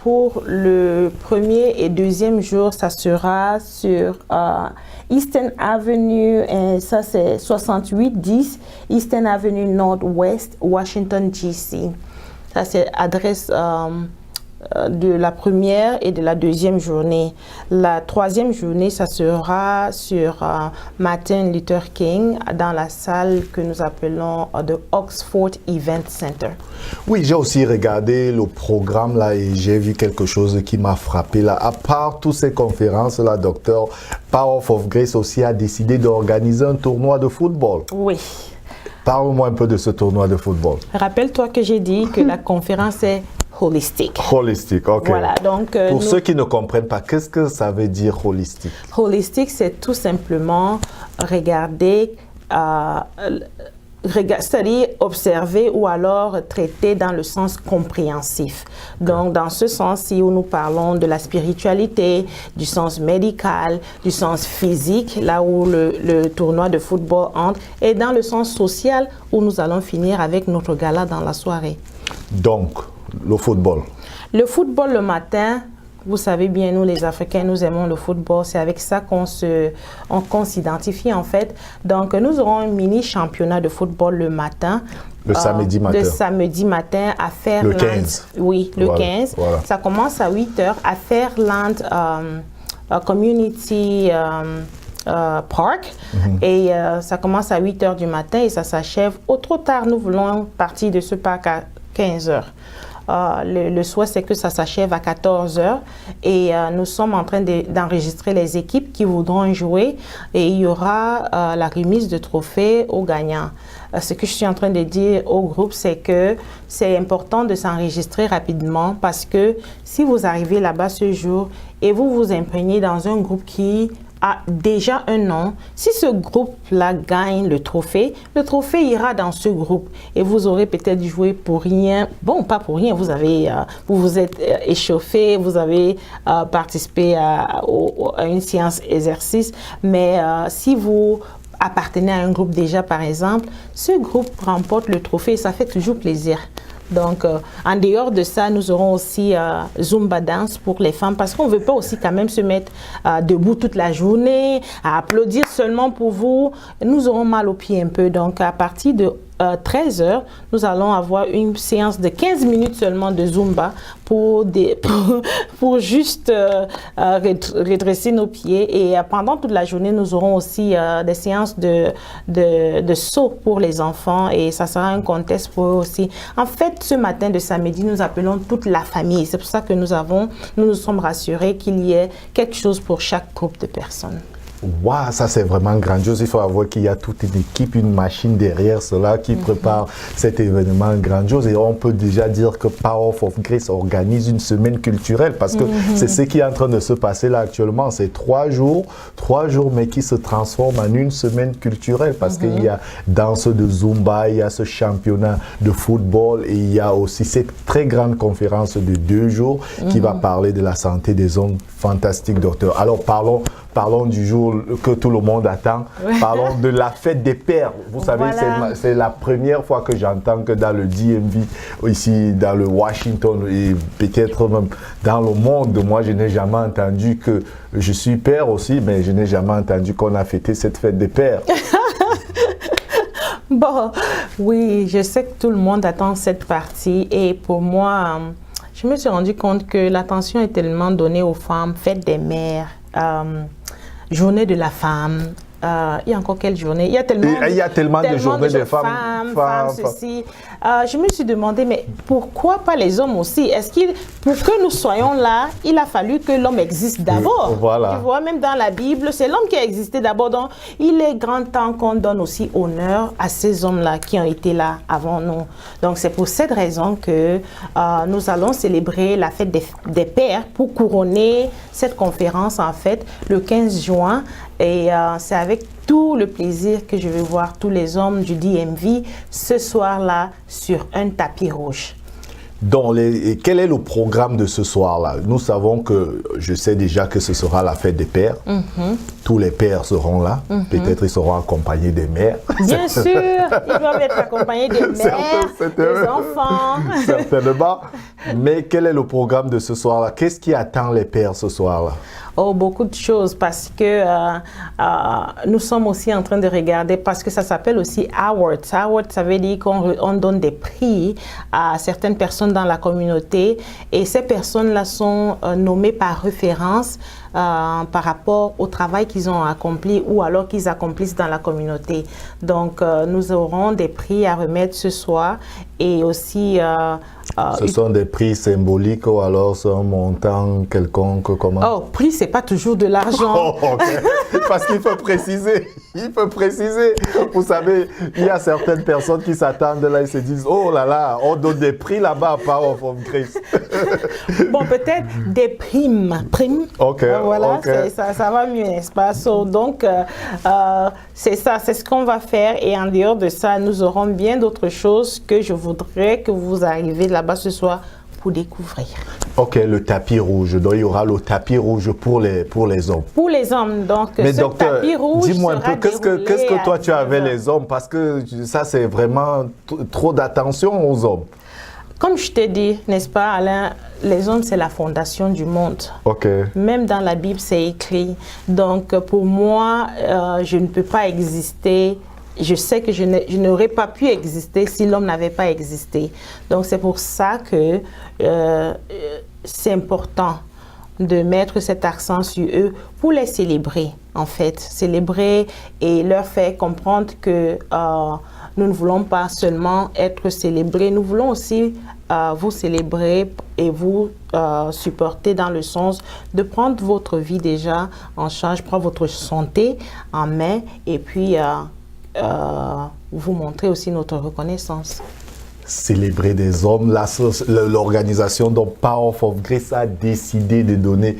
pour le 1er et 2e jour, ça sera sur Eastern Avenue, et ça c'est 6810 Eastern Avenue Northwest, Washington, D.C. Ça c'est adresse de la première et de la deuxième journée. La troisième journée, ça sera sur Martin Luther King dans la salle que nous appelons The Oxford Event Center. Oui, j'ai aussi regardé le programme là et j'ai vu quelque chose qui m'a frappé là. À part toutes ces conférences là, docteur, Power of Grace aussi a décidé d'organiser un tournoi de football. Oui. Parle-moi un peu de ce tournoi de football. Rappelle-toi que j'ai dit que la conférence est holistique. Holistique, ok. Voilà, donc, pour ceux qui ne comprennent pas, qu'est-ce que ça veut dire holistique? Holistique, c'est tout simplement regarder, c'est-à-dire observer ou alors traiter dans le sens compréhensif. Donc, dans ce sens-ci où nous parlons de la spiritualité, du sens médical, du sens physique, là où le tournoi de football entre, et dans le sens social où nous allons finir avec notre gala dans la soirée. Donc, le football. Le football le matin, vous savez bien, nous les Africains, nous aimons le football. C'est avec ça qu'on s'identifie en fait. Donc, nous aurons un mini championnat de football le matin. Le samedi matin. Le samedi matin à Fairland. Le 15. Oui, le Voilà, 15. voilà. Ça commence à 8 h à Fairland Community Park. Et ça commence à 8 h du matin et ça s'achève. Au trop tard, nous voulons partir de ce parc à 15 h. Le souhait, c'est que ça s'achève à 14 h et nous sommes en train d'enregistrer les équipes qui voudront jouer et il y aura la remise de trophées aux gagnants. Ce que je suis en train de dire au groupe, c'est que c'est important de s'enregistrer rapidement parce que si vous arrivez là-bas ce jour et vous vous imprégnez dans un groupe qui a déjà un nom, si ce groupe-là gagne le trophée ira dans ce groupe et vous aurez peut-être joué pour rien. Bon, pas pour rien, vous vous êtes échauffé, vous avez participé à une séance exercice, mais si vous appartenez à un groupe déjà, par exemple, ce groupe remporte le trophée et ça fait toujours plaisir. Donc, en dehors de ça, nous aurons aussi Zumba Dance pour les femmes parce qu'on ne veut pas aussi quand même se mettre debout toute la journée, à applaudir seulement pour vous. Nous aurons mal aux pieds un peu. Donc, à partir de 13 h, nous allons avoir une séance de 15 minutes seulement de Zumba pour juste redresser nos pieds. Et pendant toute la journée, nous aurons aussi des séances de saut pour les enfants et ça sera un contest pour eux aussi. En fait, ce matin de samedi, nous appelons toute la famille. C'est pour ça que nous nous sommes rassurés qu'il y ait quelque chose pour chaque groupe de personnes. Waouh, ça c'est vraiment grandiose. Il faut avouer qu'il y a toute une équipe, une machine derrière cela qui prépare cet événement grandiose. Et on peut déjà dire que Power of Grace organise une semaine culturelle parce que c'est ce qui est en train de se passer là actuellement. C'est 3 jours, mais qui se transforment en une semaine culturelle parce qu'il y a danse de Zumba, il y a ce championnat de football et il y a aussi cette très grande conférence de 2 jours qui va parler de la santé des hommes. Fantastique, docteur. Alors parlons du jour que tout le monde attend. Parlons de la fête des pères. Vous savez, c'est la première fois que j'entends que dans le DMV, ici dans le Washington et peut-être même dans le monde, moi je n'ai jamais entendu que je suis père aussi, mais je n'ai jamais entendu qu'on a fêté cette fête des pères. Bon, oui, je sais que tout le monde attend cette partie et pour moi, je me suis rendu compte que l'attention est tellement donnée aux femmes, fête des mères, journée de la femme. Il y a encore quelle journée? Il y a tellement de journées de femmes. Ceci. Je me suis demandé, mais pourquoi pas les hommes aussi? Pour que nous soyons là, il a fallu que l'homme existe d'abord. Voilà. Tu vois, même dans la Bible, c'est l'homme qui a existé d'abord. Donc, il est grand temps qu'on donne aussi honneur à ces hommes-là qui ont été là avant nous. Donc, c'est pour cette raison que nous allons célébrer la fête des pères pour couronner cette conférence, en fait, le 15 juin. Et c'est avec tout le plaisir que je vais voir tous les hommes du DMV ce soir-là sur un tapis rouge. Donc, quel est le programme de ce soir-là? Nous savons que, je sais déjà que ce sera la fête des pères. Tous les pères seront là. Peut-être ils seront accompagnés des mères. Bien sûr, ils doivent être accompagnés des mères, des enfants. Certainement. Mais quel est le programme de ce soir-là? Qu'est-ce qui attend les pères ce soir-là? Oh, beaucoup de choses parce que nous sommes aussi en train de regarder, parce que ça s'appelle aussi awards. Awards, ça veut dire qu'on donne des prix à certaines personnes dans la communauté et ces personnes-là sont nommées par référence par rapport au travail qu'ils ont accompli ou alors qu'ils accomplissent dans la communauté. Donc, nous aurons des prix à remettre ce soir et aussi... ce sont des prix symboliques ou alors c'est un montant quelconque, comment? Oh, prix, c'est pas toujours de l'argent. Oh, okay. Parce qu'il faut préciser, Vous savez, il y a certaines personnes qui s'attendent là et se disent, oh là là, on donne des prix là-bas à Power of Grace. Bon, peut-être des primes. Ok. Voilà, okay. Ça va mieux, n'est-ce pas? Donc, c'est ça, c'est ce qu'on va faire. Et en dehors de ça, nous aurons bien d'autres choses que je voudrais que vous arriviez là-bas ce soir pour découvrir. Ok, le tapis rouge. Donc, il y aura le tapis rouge pour les hommes. Pour les hommes, donc, mais ce docteur, tapis rouge dis-moi un peu, qu'est-ce que toi tu as avec les hommes? Parce que ça, c'est vraiment trop d'attention aux hommes. Comme je t'ai dit, n'est-ce pas, Alain, les hommes, c'est la fondation du monde. Ok. Même dans la Bible, c'est écrit. Donc, pour moi, je ne peux pas exister. Je sais que je n'aurais pas pu exister si l'homme n'avait pas existé. Donc, c'est pour ça que c'est important de mettre cet accent sur eux pour les célébrer, en fait. Célébrer et leur faire comprendre que nous ne voulons pas seulement être célébrés, nous voulons aussi vous célébrer et vous supporter dans le sens de prendre votre vie déjà en charge, prendre votre santé en main et puis vous montrer aussi notre reconnaissance. Célébrer des hommes, l'organisation dont Power of Grace a décidé de donner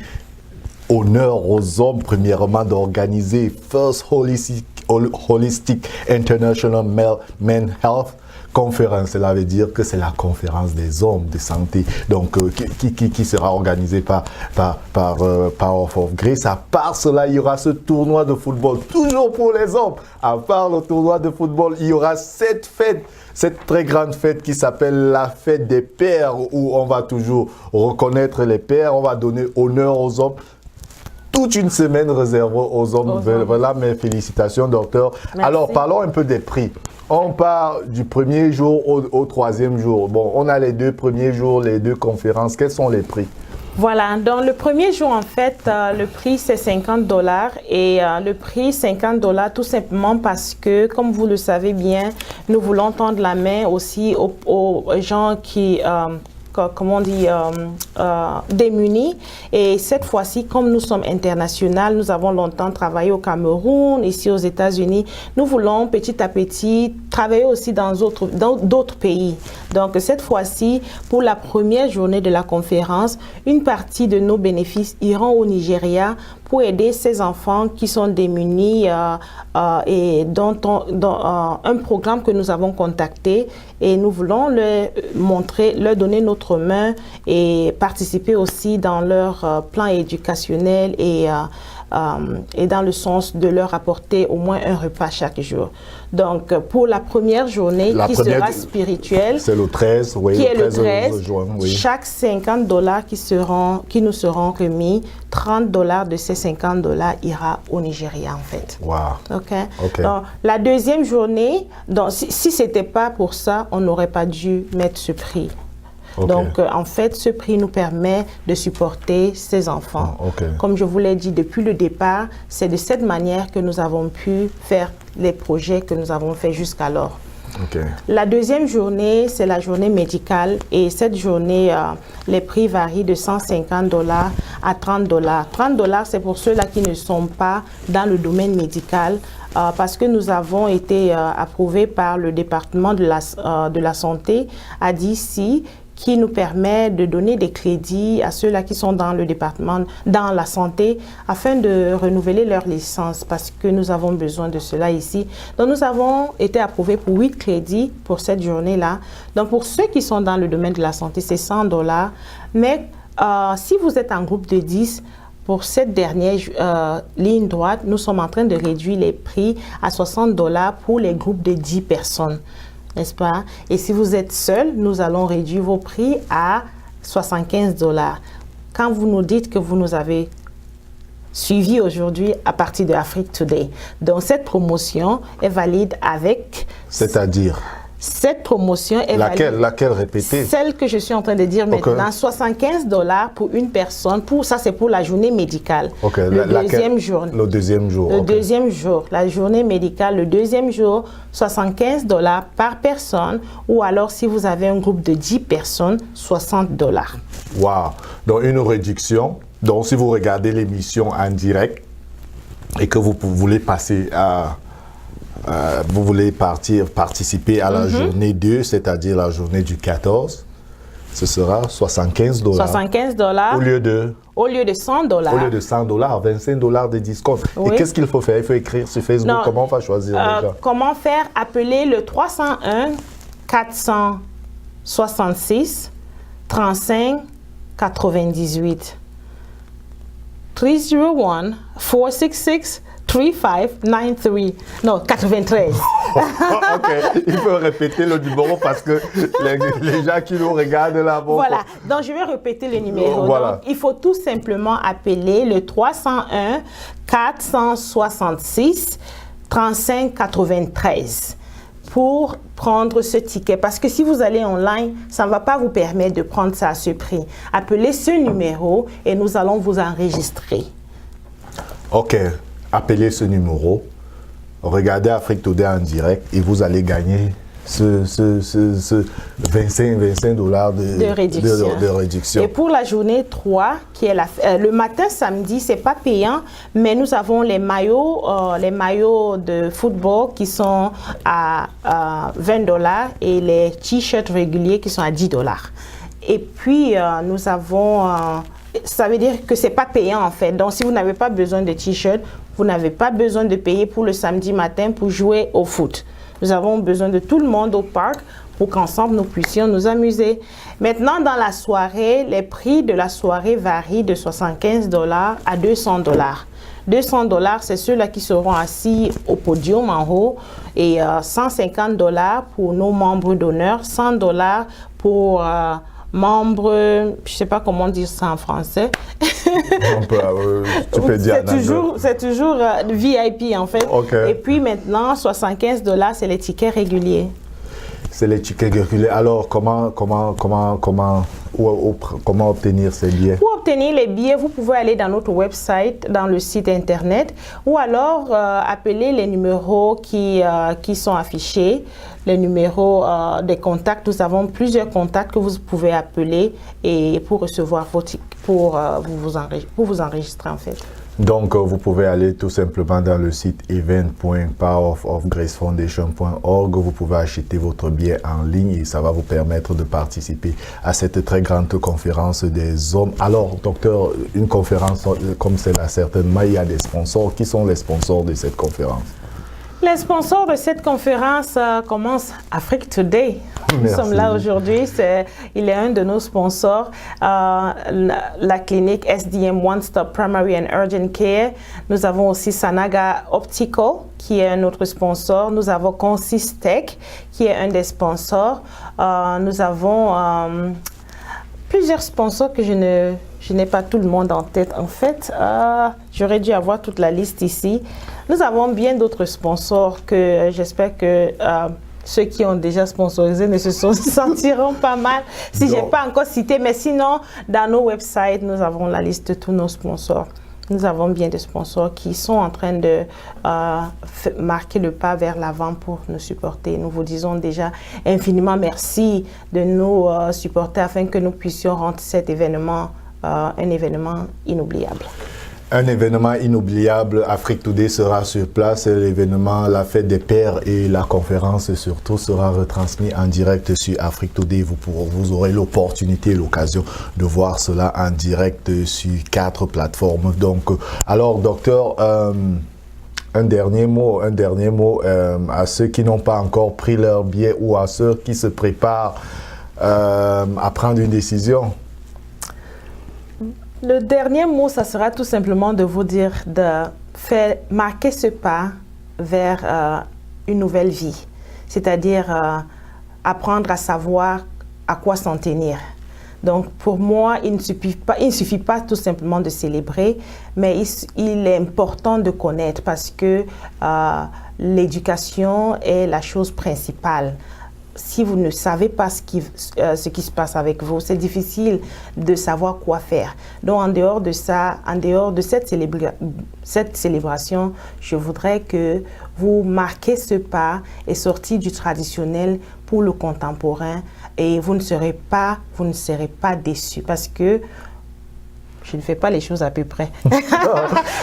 honneur aux hommes, premièrement d'organiser First Holistic International Men Health Conference. Cela veut dire que c'est la conférence des hommes de santé, donc qui sera organisée par Power of Grace. À part cela, il y aura ce tournoi de football, toujours pour les hommes. À part le tournoi de football, il y aura cette très grande fête qui s'appelle la fête des pères, où on va toujours reconnaître les pères, on va donner honneur aux hommes. Toute une semaine réservée aux hommes. Voilà mes félicitations, docteur. Merci. Alors, parlons un peu des prix. On part du premier jour au troisième jour. Bon, on a les 2 premiers jours, les 2 conférences. Quels sont les prix? Voilà, dans le premier jour, en fait, le prix, c'est $50. Et le prix, $50, tout simplement parce que, comme vous le savez bien, nous voulons tendre la main aussi aux gens qui... comment on dit, démunis. Et cette fois-ci, comme nous sommes internationaux, nous avons longtemps travaillé au Cameroun, ici aux États-Unis, nous voulons petit à petit travailler aussi dans d'autres pays. Donc cette fois-ci, pour la première journée de la conférence, une partie de nos bénéfices iront au Nigeria pour aider ces enfants qui sont démunis et dont un programme que nous avons contacté et nous voulons leur montrer, leur donner notre main et participer aussi dans leur plan éducationnel et dans le sens de leur apporter au moins un repas chaque jour. Donc, pour la première journée sera spirituelle, c'est le 13, oui, qui est le 13 juin, oui. Chaque $50 qui nous seront remis, $30 de ces $50 ira au Nigeria, en fait. Wow. OK. Donc, la deuxième journée, donc, si ce n'était pas pour ça, on n'aurait pas dû mettre ce prix. Okay. Donc, en fait, ce prix nous permet de supporter ces enfants. Okay. Comme je vous l'ai dit depuis le départ, c'est de cette manière que nous avons pu faire les projets que nous avons faits jusqu'alors. Okay. La deuxième journée, c'est la journée médicale et cette journée, les prix varient de $150 à $30. $30, c'est pour ceux-là qui ne sont pas dans le domaine médical parce que nous avons été approuvés par le département de la santé à DC qui nous permet de donner des crédits à ceux-là qui sont dans le département, dans la santé, afin de renouveler leur licence, parce que nous avons besoin de cela ici. Donc, nous avons été approuvés pour 8 crédits pour cette journée-là. Donc, pour ceux qui sont dans le domaine de la santé, c'est $100. Mais si vous êtes en groupe de 10, pour cette dernière ligne droite, nous sommes en train de réduire les prix à $60 pour les groupes de 10 personnes. N'est-ce pas? Et si vous êtes seul, nous allons réduire vos prix à $75. Quand vous nous dites que vous nous avez suivi aujourd'hui à partir de Afrique Today. Donc cette promotion est valide avec... C'est-à-dire? Cette promotion est valide... Laquelle répétez? Celle que je suis en train de dire maintenant, $75 pour une personne. Ça, c'est pour la journée médicale. Le deuxième jour. Le deuxième jour. Le deuxième jour. La journée médicale, le deuxième jour, $75 par personne. Ou alors, si vous avez un groupe de 10 personnes, $60. Wow. Donc, une réduction. Donc, si vous regardez l'émission en direct et que vous voulez passer à... vous voulez participer à la journée 2, c'est-à-dire la journée du 14, ce sera $75. $75. Au lieu de $100. Au lieu de $100, $25 de discount. Oui. Et qu'est-ce qu'il faut faire? Il faut écrire sur Facebook. Non. Comment on va choisir déjà? Comment faire? Appelez le 301 466 35 98. 301 466 3593. Non, 93. OK. Il faut répéter le numéro parce que les gens qui nous regardent là... Voilà. Donc, je vais répéter le numéro. Voilà. Donc, il faut tout simplement appeler le 301 466 35 93 pour prendre ce ticket. Parce que si vous allez online, ça ne va pas vous permettre de prendre ça à ce prix. Appelez ce numéro et nous allons vous enregistrer. OK. Appelez ce numéro, regardez Afrique Today en direct et vous allez gagner ce $25 de réduction. Et pour la journée 3, qui est le matin, samedi, ce n'est pas payant, mais nous avons les maillots de football qui sont à $20 et les t-shirts réguliers qui sont à $10. Et puis, nous avons... ça veut dire que ce n'est pas payant en fait. Donc, si vous n'avez pas besoin de t-shirt, vous n'avez pas besoin de payer pour le samedi matin pour jouer au foot. Nous avons besoin de tout le monde au parc pour qu'ensemble nous puissions nous amuser. Maintenant, dans la soirée, les prix de la soirée varient de $75 à $200. $200, c'est ceux-là qui seront assis au podium en haut et $150 pour nos membres d'honneur, $100 pour... membres, je ne sais pas comment dire ça en français. Tu peux dire c'est toujours VIP en fait. Okay. Et puis maintenant, $75, c'est les tickets réguliers. C'est les tickets réguliers. Alors, comment obtenir ces billets? Pour obtenir les billets, vous pouvez aller dans notre website, dans le site internet, ou alors appeler les numéros qui sont affichés, les numéros des contacts. Nous avons plusieurs contacts que vous pouvez appeler et pour recevoir vos tickets, pour vous enregistrer en fait. Donc, vous pouvez aller tout simplement dans le site event.powerofgracefoundation.org. Vous pouvez acheter votre billet en ligne et ça va vous permettre de participer à cette très grande conférence des hommes. Alors, docteur, une conférence comme celle-là, certainement, il y a des sponsors. Qui sont les sponsors de cette conférence? Les sponsors de cette conférence commencent Afrique Today. Nous sommes là aujourd'hui. Il est un de nos sponsors, la clinique SDM One Stop Primary and Urgent Care. Nous avons aussi Sanaga Optical, qui est un autre sponsor. Nous avons Consistech, qui est un des sponsors. Nous avons plusieurs sponsors que je n'ai pas tout le monde en tête. En fait, j'aurais dû avoir toute la liste ici. Nous avons bien d'autres sponsors que j'espère que ceux qui ont déjà sponsorisé ne se sentiront pas mal si je n'ai pas encore cité. Mais sinon, dans nos websites, nous avons la liste de tous nos sponsors. Nous avons bien des sponsors qui sont en train de marquer le pas vers l'avant pour nous supporter. Nous vous disons déjà infiniment merci de nous supporter afin que nous puissions rendre cet événement un événement inoubliable. Un événement inoubliable, Afrique Today sera sur place. L'événement, la fête des pères et la conférence surtout sera retransmis en direct sur Afrique Today. Vous aurez l'opportunité, l'occasion de voir cela en direct sur 4 plateformes. Donc, alors docteur, un dernier mot à ceux qui n'ont pas encore pris leur billet ou à ceux qui se préparent à prendre une décision. Le dernier mot, ça sera tout simplement de vous dire de marquer ce pas vers une nouvelle vie, c'est-à-dire apprendre à savoir à quoi s'en tenir. Donc, pour moi, il ne suffit pas tout simplement de célébrer, mais il est important de connaître parce que l'éducation est la chose principale. Si vous ne savez pas ce qui se passe avec vous, c'est difficile de savoir quoi faire. Donc, en dehors de ça, en dehors de cette célébration, je voudrais que vous marquiez ce pas et sortiez du traditionnel pour le contemporain et vous ne serez pas déçus parce que je ne fais pas les choses à peu près.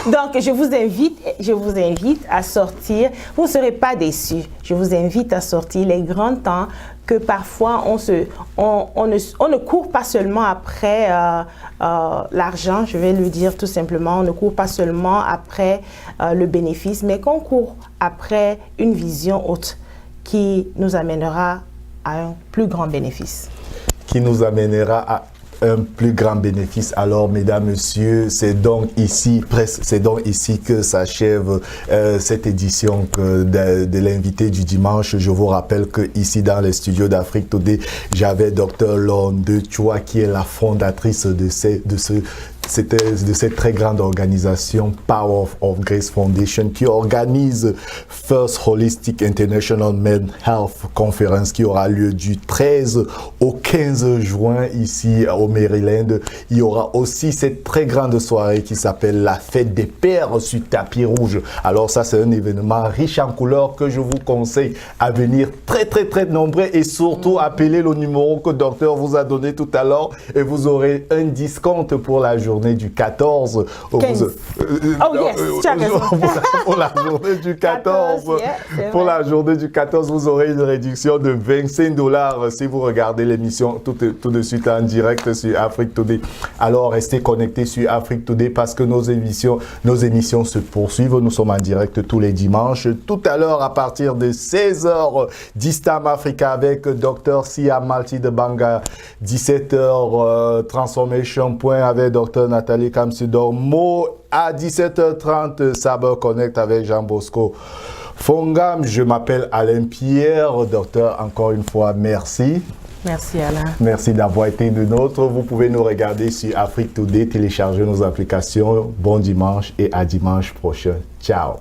Donc, je vous invite à sortir. Vous ne serez pas déçus. Je vous invite à sortir. Il est grand temps que parfois, on ne court pas seulement après l'argent, je vais le dire tout simplement. On ne court pas seulement après le bénéfice, mais qu'on court après une vision haute qui nous amènera à un plus grand bénéfice. Qui nous amènera à un plus grand bénéfice. Alors, mesdames, messieurs, c'est donc ici que s'achève cette édition de l'invité du dimanche. Je vous rappelle que ici dans les studios d'Afrique Today, j'avais Dr Londe Chua qui est la fondatrice de cette très grande organisation Power of Grace Foundation qui organise First Holistic International Men Health Conference qui aura lieu du 13 au 15 juin ici au Maryland. Il y aura aussi cette très grande soirée qui s'appelle la fête des pères sur tapis rouge. Alors ça, c'est un événement riche en couleurs que je vous conseille à venir très nombreux et surtout appelez le numéro que le docteur vous a donné tout à l'heure et vous aurez un discount pour la journée du 14. Oh yes, tu as raison. Pour la journée du 14, pour la journée du 14, vous aurez une réduction de $25 si vous regardez l'émission tout de suite en direct sur Afrique Today. Alors restez connectés sur Afrique Today parce que nos émissions se poursuivent. Nous sommes en direct tous les dimanches. Tout à l'heure à partir de 16h d'East-Time Africa avec Dr Sia Malti de Banga. 17h Transformation Point avec Dr Nathalie Kamsudormo. À 17h30 Saber Connect avec Jean Bosco Fongam. Je m'appelle Alain Pierre. Docteur, encore une fois, merci. Merci Alain. Merci d'avoir été de nôtres. Vous pouvez nous regarder sur Afrique Today, télécharger nos applications. Bon dimanche et à dimanche prochain. Ciao.